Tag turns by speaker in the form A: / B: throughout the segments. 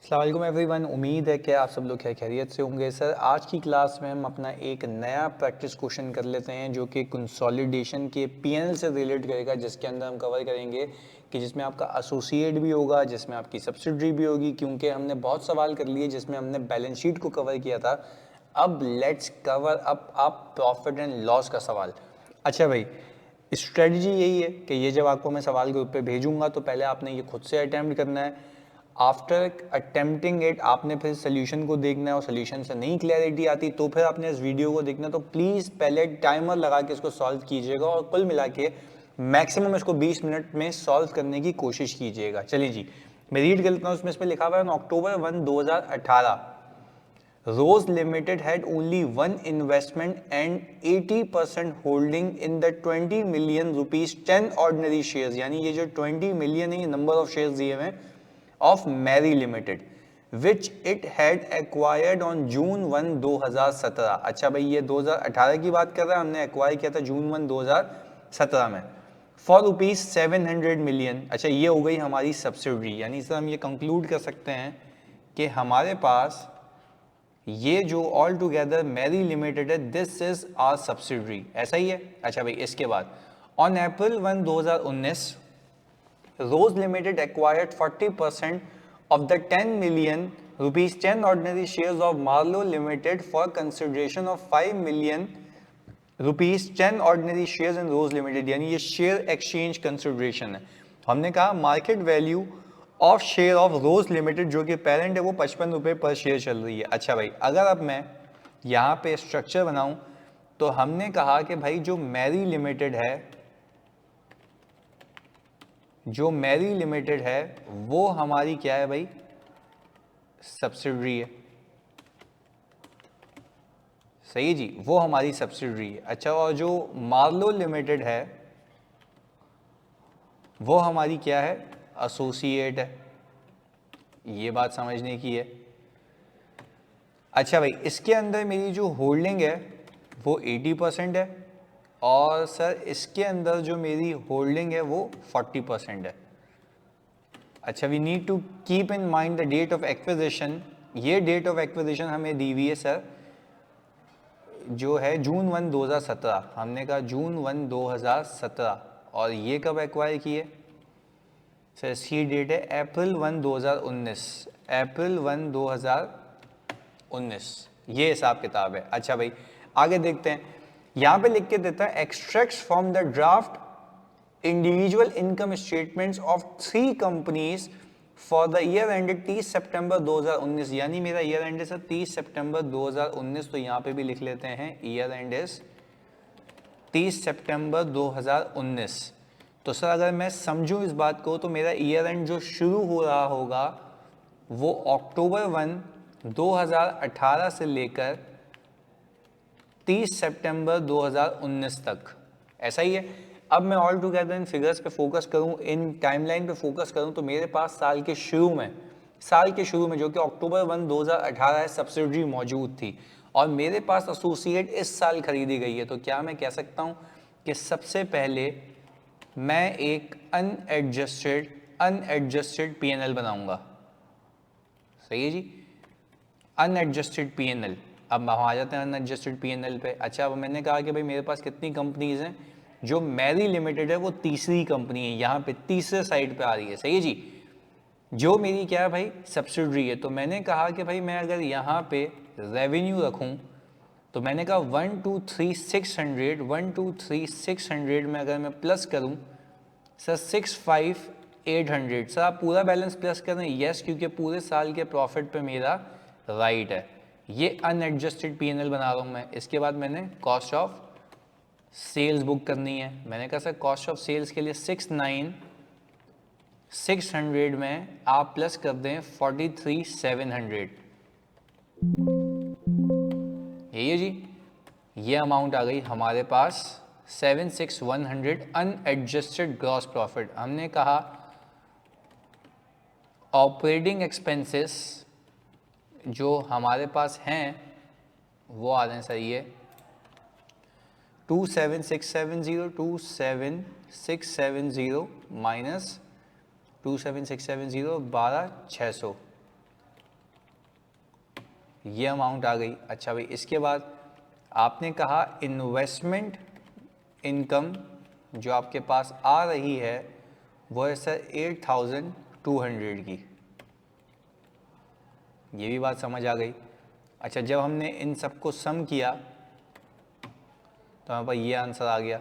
A: अस्सलाम एवरीवन, उम्मीद है कि आप सब लोग खैरियत से होंगे। सर, आज की क्लास में हम अपना एक नया प्रैक्टिस क्वेश्चन कर लेते हैं जो कि कंसोलिडेशन के पीएनएल से रिलेट करेगा, जिसके अंदर हम कवर करेंगे कि जिसमें आपका एसोसिएट भी होगा, जिसमें आपकी सब्सिडरी भी होगी, क्योंकि हमने बहुत सवाल कर लिए जिसमें हमने बैलेंस शीट को कवर किया था। अब let's cover up profit and loss का सवाल। अच्छा भाई, स्ट्रेटजी यही है कि ये जब आपको मैं सवाल ग्रुप पे भेजूंगा तो पहले आपने ये खुद से अटैम्प्ट करना है। आफ्टर अटेम्प्टिंग इट आपने फिर सोल्यूशन को देखना है, और सोल्यूशन से नहीं क्लैरिटी आती तो फिर आपने इस वीडियो को देखना है। तो प्लीज़ पहले टाइमर लगा के इसको सॉल्व कीजिएगा और कुल मिला के मैक्सिमम इसको 20 मिनट में सॉल्व करने की कोशिश कीजिएगा। चलिए जी, मैं रीड कर लेता हूँ। इसमें लिखा हुआ है, अक्टूबर 1, 2018 Rose Limited had only one investment and 80% holding in the 20 million rupees 10 ordinary shares, यानी ये जो 20 मिलियन है ये नंबर ऑफ शेयर्स दिए हुए हैं of Mary Limited, which it had acquired on June 1, 2017। अच्छा भाई, ये 2018 की बात कर रहा है, हमने एक्वायर किया था जून 1, 2017 में फॉर रुपीज 700 मिलियन। अच्छा, ये हो गई हमारी सब्सिडरी, यानी सर हम ये कंक्लूड कर सकते हैं कि हमारे पास ये जो ऑल टुगेदर मैरी लिमिटेड है, दिस इज आवर सब्सिडरी, ऐसा ही है। अच्छा भाई, इसके बाद on April 1, 2019 Rose Limited acquired 40% of the 10 million rupees 10 ordinary shares of Marlowe Limited for consideration of 5 million rupees 10 ordinary shares in Rose Limited, यानी ये share exchange consideration है। हमने कहा market value of share of rose limited जो कि parent है वो 55 रुपये पर शेयर चल रही है। अच्छा भाई, अगर अब मैं यहाँ पे स्ट्रक्चर बनाऊं तो हमने कहा कि भाई जो मैरी लिमिटेड है, जो मैरी लिमिटेड है वो हमारी क्या है भाई, सब्सिडरी है। सही है जी, वो हमारी सब्सिडरी है। अच्छा, और जो मार्लो लिमिटेड है वो हमारी क्या है, एसोसिएट है। ये बात समझने की है। अच्छा भाई, इसके अंदर मेरी जो होल्डिंग है वो 80% है, और सर इसके अंदर जो मेरी होल्डिंग है वो 40% है। अच्छा, we need to keep in mind the date of acquisition. ये डेट ऑफ एक्विजिशन हमें दी हुई है सर, जो है जून 1, 2017। हमने कहा जून 1, 2017, और ये कब एक्वायर किए सर, इसकी डेट है अप्रैल 1, 2019। अप्रैल 1, 2019 ये हिसाब किताब है। अच्छा भाई, आगे देखते हैं। यहाँ पे लिख के देता है extracts from the draft individual income statements of 3 companies for the year ended 30 सितंबर 2019, यानी मेरा ईयर एंड है सर 30 सितंबर 2019। तो यहाँ पे भी लिख लेते हैं ईयर एंड इज 30 सितंबर 2019। तो सर अगर मैं समझूं इस बात को तो मेरा ईयर एंड जो शुरू हो रहा होगा वो अक्टूबर 1, 2018 से लेकर 30 सितंबर 2019 तक, ऐसा ही है। अब मैं ऑल टुगेदर इन फिगर्स पे फोकस करूं, इन टाइमलाइन पे फोकस करूं, तो मेरे पास साल के शुरू में जो कि अक्टूबर 1, 2018 है, सब्सिडरी मौजूद थी, और मेरे पास एसोसिएट इस साल खरीदी गई है। तो क्या मैं कह सकता हूं कि सबसे पहले मैं एक अनएडजस्टेड पीएनएल बनाऊंगा। सही है जी, अनएडजस्टेड पीएनएल। अब हम आ जाते हैं अनएडजस्टेड पीएनएल पे। अच्छा, अब मैंने कहा कि भाई मेरे पास कितनी कंपनीज हैं, जो मैरी लिमिटेड है वो तीसरी कंपनी है, यहाँ पे तीसरे साइड पे आ रही है। सही है जी, जो मेरी क्या है भाई, सब्सिडरी है। तो मैंने कहा कि भाई मैं अगर यहाँ पे रेवेन्यू रखूँ तो मैंने कहा 123,600 123,600 में अगर मैं प्लस करूँ सर 65,800। सर आप पूरा बैलेंस प्लस कर रहे हैं? यस, क्योंकि पूरे साल के प्रॉफिट पे मेरा राइट है। ये अनएडजस्टेड पीएनएल बना रहा हूँ मैं। इसके बाद मैंने कॉस्ट ऑफ सेल्स बुक करनी है। मैंने कहा सर कॉस्ट ऑफ सेल्स के लिए 69,600 में आप प्लस कर दें 43,700। यही है जी, ये अमाउंट आ गई हमारे पास 76,100 अनएडजस्टेड ग्रॉस प्रॉफिट। हमने कहा ऑपरेटिंग एक्सपेंसेस जो हमारे पास हैं वो आ रहे हैं सर, ये 27,670 माइनस 27,670 12,600। ये अमाउंट आ गई। अच्छा भाई, इसके बाद आपने कहा इन्वेस्टमेंट इनकम जो आपके पास आ रही है वो है सर 8,200 की, ये भी बात समझ आ गई। अच्छा, जब हमने इन सबको सम किया तो हमारे पास ये आंसर आ गया।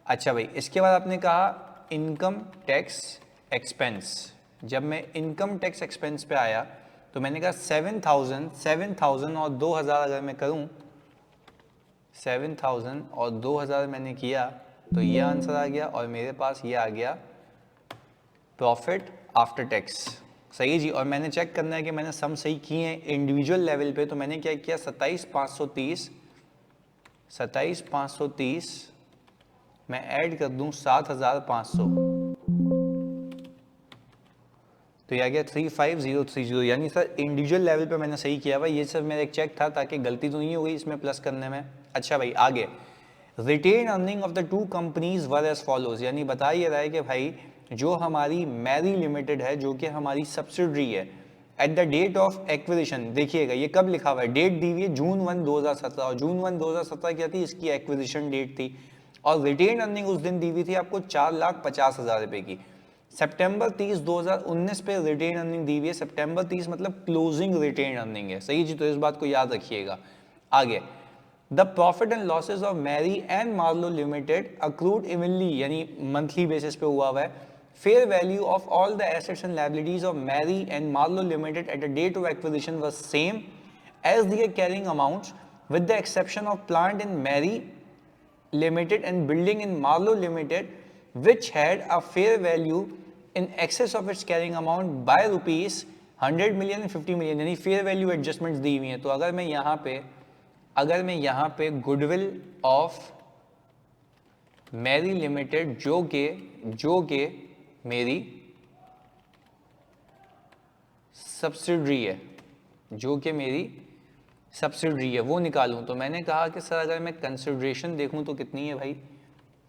A: अच्छा भाई, इसके बाद आपने कहा इनकम टैक्स एक्सपेंस। जब मैं इनकम टैक्स एक्सपेंस पे आया तो मैंने कहा 7,000 और 2,000 अगर मैं करूं, 7,000 और 2,000 मैंने किया तो ये आंसर आ गया और मेरे पास ये आ गया प्रॉफिट आफ्टर टैक्स। सही जी। और मैंने चेक करना है कि मैंने सम सही किए हैं इंडिविजुअल लेवल पे, तो मैंने क्या किया 27,530 मैं ऐड कर दूं 7,500 तो ये आ गया 35,030, यानी सर इंडिविजुअल लेवल पे मैंने सही किया भाई। ये सर मेरा एक चेक था ताकि गलती तो नहीं हो गई इसमें प्लस करने में। अच्छा भाई, आगे retain earning of the two companies were as follows, यानी बता ये रहा है कि भाई जो हमारी मैरी लिमिटेड है जो कि हमारी सब्सिडरी है, at the date of acquisition, देखिएगा ये कब लिखा हुआ है, डेट दी हुई है जून 1 2017 और जून 1 2017 क्या थी, इसकी एक्विजिशन डेट थी। और रिटेन अर्निंग उस दिन दी हुई थी आपको 4,50,000 रुपए की। सितंबर 30 2019 पे रिटेन अर्निंग दी हुई है, सितंबर 30 मतलब क्लोजिंग रिटेन अर्निंग है। सही जी, तो इस बात को याद रखिएगा। आगे the profit and losses of Mary and Marlow Limited accrued evenly, यानी मंथली बेसिस पे हुआ है। Fair value of all the assets and liabilities of Mary and Marlow Limited at the date of acquisition was same as their carrying amounts with the exception of plant in Mary Limited and building in Marlowe Limited, which had a fair value in excess of its carrying amount by rupees 100 million and 50 million, यानी fair value adjustments दी हुई हैं। तो अगर मैं यहाँ पे goodwill of Mary limited जो के मेरी सब्सिडरी है, वो निकालूं, तो मैंने कहा कि सर अगर मैं कंसिडरेशन देखूं तो कितनी है भाई,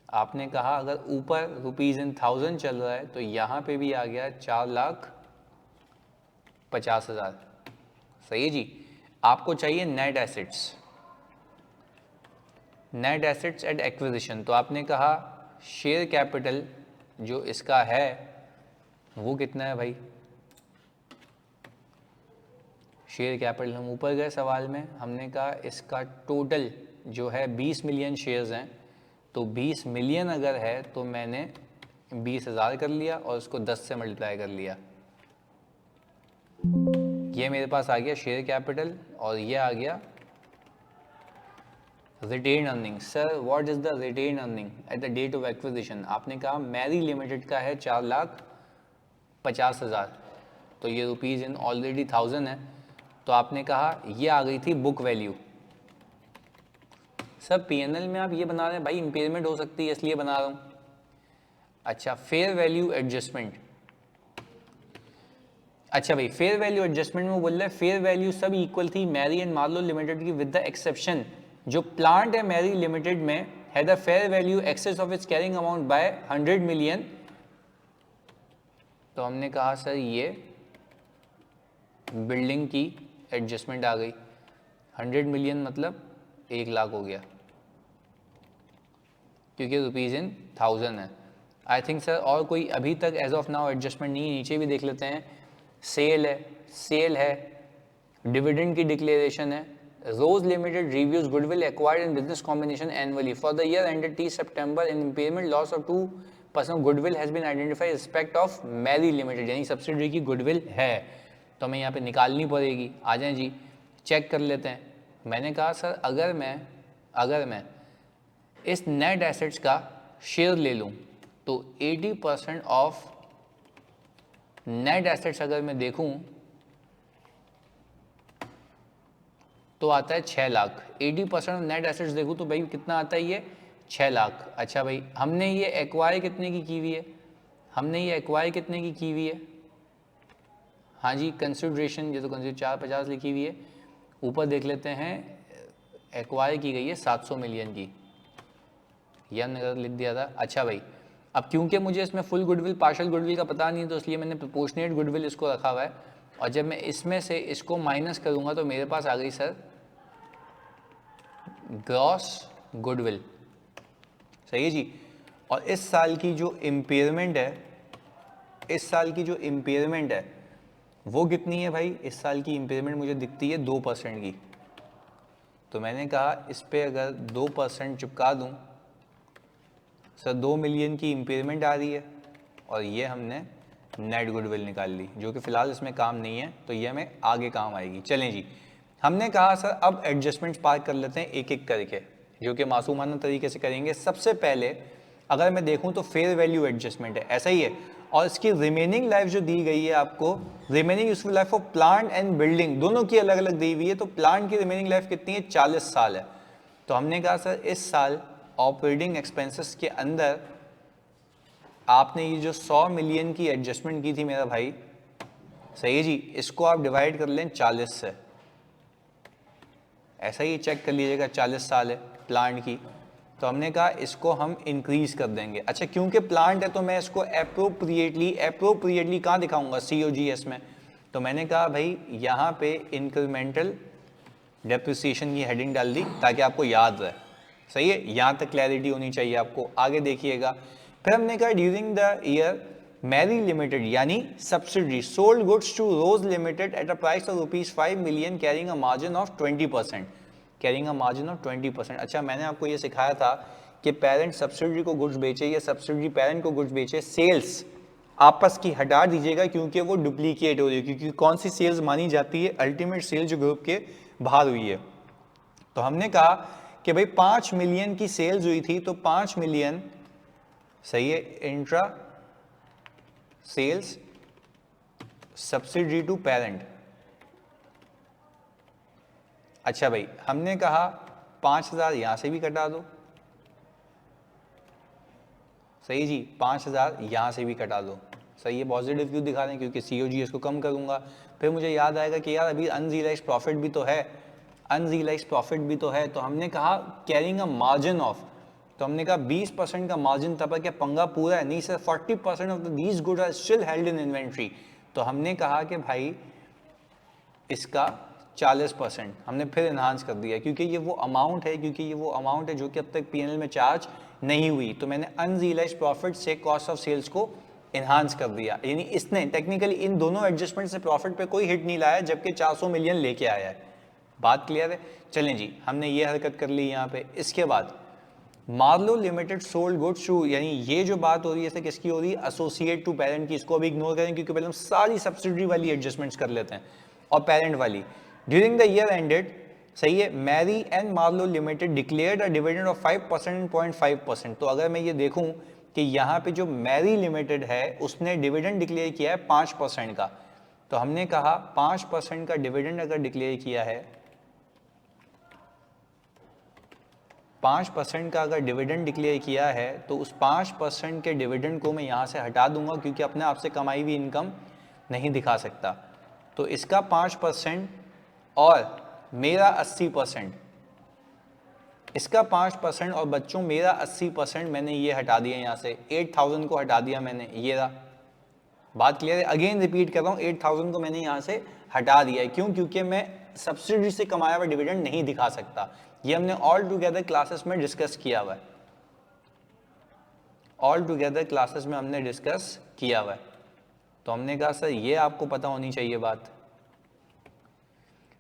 A: आपने कहा अगर ऊपर रुपीज इन 1000 चल रहा है तो यहाँ पे भी आ गया 4,50,000। सही है जी। आपको चाहिए नेट एसेट्स एट एक्विजिशन, तो आपने कहा शेयर कैपिटल जो इसका है वो कितना है भाई, शेयर कैपिटल हम ऊपर गए सवाल में, हमने कहा इसका टोटल जो है 20 मिलियन शेयर्स हैं, तो 20 मिलियन अगर है तो मैंने 20,000 कर लिया और उसको 10 से मल्टीप्लाई कर लिया, ये मेरे पास आ गया शेयर कैपिटल और ये आ गया retain earning. Sir what is the retain earning at the date of acquisition, आपने कहा मैरी लिमिटेड का है 4,50,000, तो ये रुपीज़ इन ऑलरेडी 1000 है, तो आपने कहा ये आ गई थी बुक वैल्यू। सर पीएनएल में आप ये बना रहे हैं भाई, इम्पेयरमेंट हो सकती है इसलिए बना रहा हूँ। अच्छा, फेयर वैल्यू एडजस्टमेंट, अच्छा भाई फेयर वैल्यू एडजस्टमेंट में बोल रहा है फेयर वैल्यू सब इक्वल थी मैरी एंड मार्लो लिमिटेड की विद द एक्सेप्शन जो प्लांट है मैरी लिमिटेड में है the fair value excess of its carrying amount by 100 million, तो हमने कहा सर ये बिल्डिंग की एडजस्टमेंट आ गई, 100 मिलियन मतलब 1 लाख हो गया क्योंकि रुपीज़ इन 1000 है। आई थिंक सर और कोई अभी तक एज ऑफ नाउ एडजस्टमेंट नहीं है, नीचे भी देख लेते हैं। सेल है, डिविडेंड की डिक्लेरेशन है, Rose Limited reviews goodwill acquired in business combination annually for the year ended 30 September in impairment loss of 2% goodwill has been identified respect of Mary Limited, यानी सब्सिडरी की गुडविल है, तो हमें यहाँ पे निकालनी पड़ेगी। आ जाएं जी, चेक कर लेते हैं। मैंने कहा सर अगर मैं इस नेट एसेट्स का शेयर ले लूँ तो 80% ऑफ नेट एसेट्स अगर मैं देखूं तो आता है 6 लाख। 80% ऑफ नेट एसेट्स देखूं तो भाई कितना आता है, ये 6 लाख। अच्छा भाई हमने ये एक्वायर कितने की हुई है, हाँ जी कंसिडरेशन, ये तो कंसिडर 450 लिखी हुई है। ऊपर देख लेते हैं, एक्वायर की गई है 700 मिलियन की, यह नगर लिख दिया था। अच्छा भाई अब क्योंकि मुझे इसमें फुल गुडविल पार्शियल गुडविल का पता नहीं है तो इसलिए मैंने प्रोपोर्शनेट गुडविल इसको रखा हुआ है, और जब मैं इसमें से इसको माइनस करूंगा तो मेरे पास आ गई सर ग्रॉस गुडविल। सही है जी। और इस साल की जो इम्पेयरमेंट है, इस साल की जो इम्पेयरमेंट है वो कितनी है भाई? इस साल की इम्पेयरमेंट मुझे दिखती है 2% की। तो मैंने कहा इस पे अगर 2% चिपका दूं, सर 2 मिलियन की इम्पेयरमेंट आ रही है और ये हमने नेट गुडविल निकाल ली, जो कि फ़िलहाल इसमें काम नहीं है, तो ये हमें आगे काम आएगी। चलें जी, हमने कहा सर अब एडजस्टमेंट्स पार कर लेते हैं एक एक करके, जो कि मासूमाना तरीके से करेंगे। सबसे पहले अगर मैं देखूं तो फेयर वैल्यू एडजस्टमेंट है, ऐसा ही है, और इसकी रिमेनिंग लाइफ जो दी गई है आपको, remaining useful life of plant and building दोनों की अलग अलग दी हुई है। तो प्लांट की रिमेनिंग लाइफ कितनी है? 40 साल है। तो हमने कहा सर इस साल ऑपरेटिंग एक्सपेंसेस के अंदर आपने ये जो 100 मिलियन की एडजस्टमेंट की थी मेरा भाई, सही है जी, इसको आप डिवाइड कर लें 40 से, ऐसा ही चेक कर लीजिएगा, 40 साल है प्लांट की। तो हमने कहा इसको हम इंक्रीज कर देंगे। अच्छा, क्योंकि प्लांट है तो मैं इसको एप्रोप्रिएटली कहाँ दिखाऊंगा? COGS में। तो मैंने कहा भाई यहाँ पे इंक्रीमेंटल डेप्रिसिएशन की हेडिंग डाल दी ताकि आपको याद रहे। सही है, यहाँ तक क्लैरिटी होनी चाहिए आपको। आगे देखिएगा, फिर हमने कहा during the year Mary Limited यानी subsidiary sold goods to Rose Limited at a price of ₹5 million carrying a margin of 20%, carrying a margin of 20%। अच्छा, मैंने आपको ये सिखाया था कि पेरेंट सब्सिडरी को गुड्स बेचे या सब्सिडरी पेरेंट को गुड्स बेचे, सेल्स आपस की हटा दीजिएगा क्योंकि वो डुप्लीकेट हो रही है, क्योंकि कौन सी सेल्स मानी जाती है? अल्टीमेट सेल जो ग्रुप के बाहर हुई है। तो हमने कहा कि भाई 5 मिलियन की सेल्स हुई थी, तो 5 मिलियन, सही है, intra sales subsidiary to parent. अच्छा भाई, हमने कहा 5,000 यहां से भी कटा दो, सही जी, 5,000 यहां से भी कटा दो। सही है, पॉजिटिव क्यों दिखा रहे हैं? क्योंकि COGS को कम करूंगा। फिर मुझे याद आएगा कि यार अभी अनरियलाइज प्रॉफिट भी तो है, अनरियलाइज प्रॉफिट भी तो है। तो हमने कहा कैरिंग अ मार्जिन ऑफ, तो हमने कहा 20% का मार्जिन तब क्या पंगा पूरा है? नहीं sir, 40% off these good are still held in inventory. तो हमने कहा कि भाई इसका 40% हमने फिर इन्हांस कर दिया, क्योंकि ये वो अमाउंट है, जो कि अब तक P&L में चार्ज नहीं हुई। तो मैंने अनरियलाइज प्रॉफिट से कॉस्ट ऑफ सेल्स को इन्हांस कर दिया, यानी इसने टेक्निकली इन दोनों एडजस्टमेंट से प्रॉफिट पे कोई हिट नहीं लाया, जबकि 400 मिलियन लेके आया है। बात क्लियर है? चलें जी, हमने ये हरकत कर ली यहाँ पे। इसके बाद Marlow limited sold goods to, यानी ये जो बात हो रही है किसकी हो रही है? एसोसिएट टू पेरेंट की। इसको अभी इग्नोर करें क्योंकि पहले हम सारी सब्सिडरी वाली एडजस्टमेंट्स कर लेते हैं और पेरेंट वाली। ड्यूरिंग द ईयर एंडेड, सही है, Mary and Marlow limited declared a dividend of 5% and 0.5%। तो अगर मैं ये देखूं कि यहाँ पे जो मैरी लिमिटेड है उसने डिविडेंड डिक्लेयर किया है 5% का, तो हमने कहा 5% का डिविडेंड अगर डिक्लेयर किया है, 5% का अगर डिविडेंड डिक्लेयर किया है, तो उस 5% के डिविडेंड को मैं यहाँ से हटा दूंगा क्योंकि अपने आप से कमाई हुई इनकम नहीं दिखा सकता। तो इसका 5% और मेरा 80%, इसका 5% और बच्चों मेरा 80%, मैंने ये हटा दिया यहाँ से, 8,000 को हटा दिया मैंने, ये रहा। बात क्लियर है? अगेन रिपीट कर रहा हूँ, 8,000 को मैंने यहाँ से हटा दिया है। क्यों? क्योंकि मैं सब्सिडी से कमाया हुआ डिविडेंड नहीं दिखा सकता। ये हमने ऑल टुगेदर क्लासेस में डिस्कस किया हुआ है, ऑल टुगेदर क्लासेस में हमने डिस्कस किया हुआ है। तो हमने कहा सर ये आपको पता होनी चाहिए बात।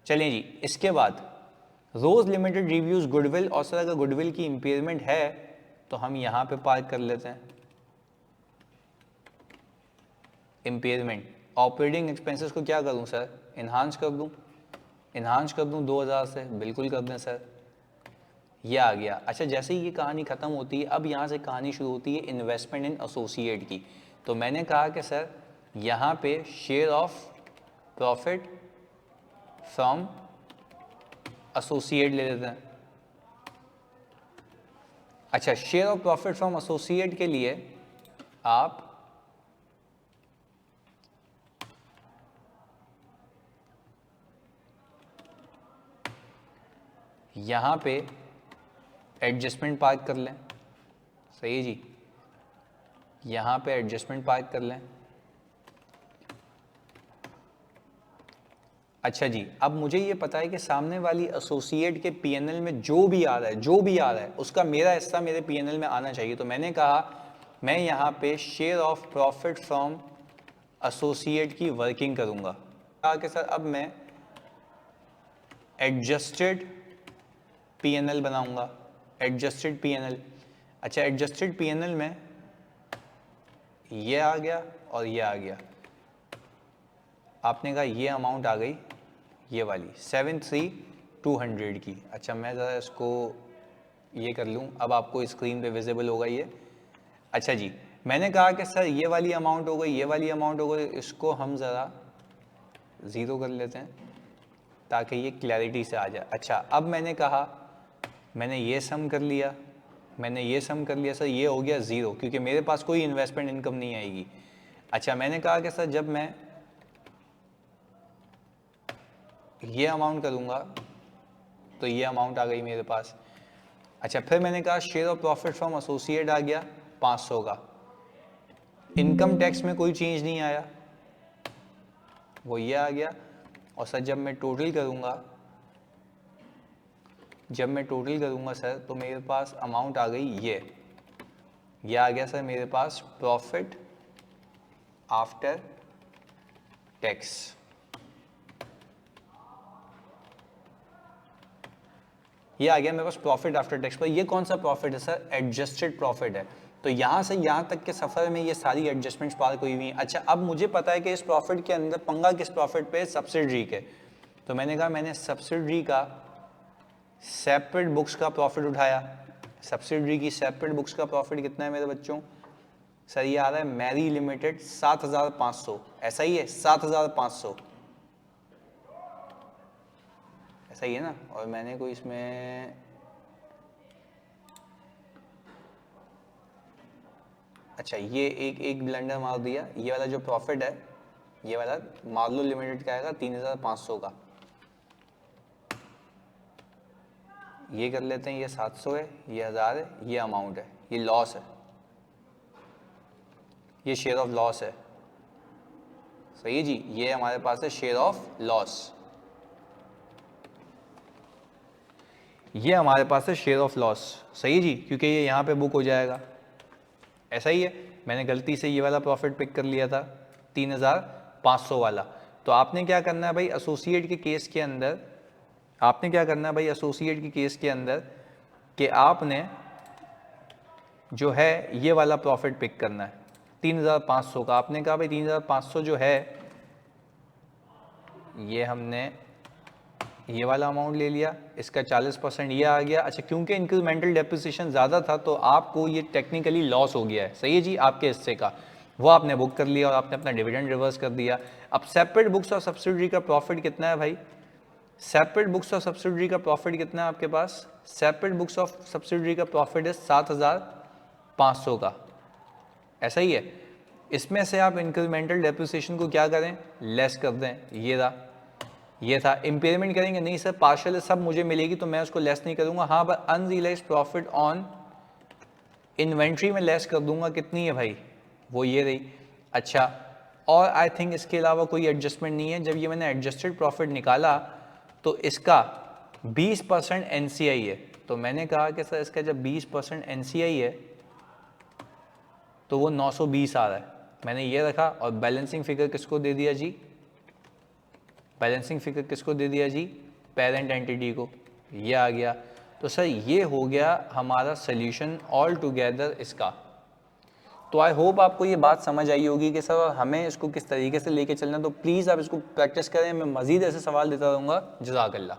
A: चलिए जी, इसके बाद रोज लिमिटेड रिव्यूज गुडविल, और सर अगर गुडविल की इंपेयरमेंट है तो हम यहाँ पे पार्क कर लेते हैं इंपेयरमेंट। ऑपरेटिंग एक्सपेंसेस को क्या करूँ सर? इन्हांस कर दूँ, इन्हांस कर दूँ 2,000 से, बिल्कुल कर दें सर, ये आ गया। अच्छा, जैसे ही ये कहानी ख़त्म होती है, अब यहाँ से कहानी शुरू होती है इन्वेस्टमेंट इन एसोसिएट की। तो मैंने कहा कि सर यहाँ पे share of profit from associate ले लेते हैं। अच्छा, share of profit from associate के लिए आप यहाँ पे एडजस्टमेंट पार्क कर लें, सही है जी, यहाँ पे एडजस्टमेंट पार्क कर लें। अच्छा जी, अब मुझे ये पता है कि सामने वाली एसोसिएट के पीएनएल में जो भी आ रहा है उसका मेरा हिस्सा मेरे पीएनएल में आना चाहिए। तो मैंने कहा मैं यहाँ पे share of profit from associate की वर्किंग करूँगा। कहा कि सर अब मैं एडजस्टेड पीएनएल बनाऊँगा, एडजस्टेड पीएनएल। अच्छा, एडजस्टेड पीएनएल में ये आ गया और ये आ गया। आपने कहा ये अमाउंट आ गई ये वाली 73,200 की। अच्छा, मैं ज़रा इसको ये कर लूँ, अब आपको स्क्रीन पे विजिबल होगा ये। अच्छा जी, मैंने कहा कि सर ये वाली अमाउंट हो गई, ये वाली अमाउंट हो गई, इसको हम ज़रा ज़ीरो कर लेते हैं ताकि ये क्लैरिटी से आ जाए। अच्छा, अब मैंने कहा मैंने ये सम कर लिया, मैंने ये सम कर लिया, सर ये हो गया ज़ीरो क्योंकि मेरे पास कोई इन्वेस्टमेंट इनकम नहीं आएगी। अच्छा, मैंने कहा कि सर जब मैं ये अमाउंट करूँगा तो ये अमाउंट आ गई मेरे पास। अच्छा, फिर मैंने कहा share of profit from associate आ गया 500 का। इनकम टैक्स में कोई चेंज नहीं आया, वो ये आ गया। और सर जब मैं टोटल करूँगा सर तो मेरे पास अमाउंट आ गई ये आ गया सर मेरे पास प्रॉफिट आफ्टर टैक्स। ये आ गया मेरे पास प्रॉफिट आफ्टर टैक्स। पर ये कौन सा प्रॉफिट है सर? एडजस्टेड प्रॉफिट है। तो यहाँ से यहाँ तक के सफ़र में ये सारी एडजस्टमेंट्स पार हुई हुई हैं। अच्छा, अब मुझे पता है कि इस प्रॉफिट के अंदर पंगा किस प्रॉफिट पे? सब्सिडरी के। तो मैंने कहा मैंने सब्सिडरी का सेपरेट बुक्स का प्रॉफिट उठाया। सब्सिडरी की सेपरेट बुक्स का प्रॉफिट कितना है मेरे बच्चों? सर ये आ रहा है मैरी लिमिटेड 7,500। ऐसा ही है 7,500, ऐसा ही है ना? और मैंने कोई इसमें अच्छा ये एक ब्लेंडर मार दिया। ये वाला जो प्रॉफिट है ये वाला मार्लो लिमिटेड का आएगा 3,500 का। ये कर लेते हैं, ये 700 है, ये 1000 है, ये अमाउंट है, ये लॉस है, ये शेयर ऑफ लॉस है। सही है जी, ये हमारे पास है शेयर ऑफ लॉस, ये हमारे पास है शेयर ऑफ लॉस। सही है जी, क्योंकि ये यहाँ पे बुक हो जाएगा। ऐसा ही है, मैंने गलती से ये वाला प्रॉफिट पिक कर लिया था 3,500 वाला। तो आपने क्या करना है भाई एसोसिएट के केस के अंदर, आपने क्या करना है भाई एसोसिएट के केस के अंदर कि आपने जो है ये वाला प्रॉफिट पिक करना है 3,500 का। आपने कहा भाई 3,500 जो है ये हमने ये वाला अमाउंट ले लिया, इसका 40% ये आ गया। अच्छा, क्योंकि इंक्रीमेंटल डेप्रिसिएशन ज़्यादा था तो आपको ये टेक्निकली लॉस हो गया है। सही है जी, आपके हिस्से का वो आपने बुक कर लिया और आपने अपना डिविडेंड रिवर्स कर दिया। अब सेपरेट बुक्स ऑफ सब्सिडरी का प्रॉफिट कितना है भाई? सेपरेट बुक्स ऑफ सब्सिडरी का प्रॉफिट कितना है आपके पास? सेपरेट बुक्स ऑफ सब्सिडरी का प्रॉफिट है 7,500 का। ऐसा ही है, इसमें से आप इंक्रीमेंटल डेप्रिसिएशन को क्या करें? लेस कर दें। ये था इम्पेयरमेंट करेंगे नहीं सर, पार्शियल सब मुझे मिलेगी तो मैं उसको लेस नहीं करूंगा। हाँ, पर अनरियलाइज प्रॉफिट ऑन इन्वेंट्री में लेस कर दूंगा। कितनी है भाई? वो ये रही। अच्छा, और आई थिंक इसके अलावा कोई एडजस्टमेंट नहीं है। जब ये मैंने एडजस्टेड प्रॉफिट निकाला तो इसका 20% NCI है। तो मैंने कहा कि सर इसका जब 20% NCI है तो वो 920 आ रहा है। मैंने ये रखा और बैलेंसिंग फिगर किसको दे दिया जी? बैलेंसिंग फिगर किसको दे दिया जी? पेरेंट एंटिटी को। ये आ गया। तो सर ये हो गया हमारा सोल्यूशन ऑल टुगेदर इसका। तो आई होप आपको ये बात समझ आई होगी कि सर हमें इसको किस तरीके से लेके चलना। तो प्लीज़ आप इसको प्रैक्टिस करें, मैं मज़ीद ऐसे सवाल देता रहूँगा। जज़ाकल्लाह।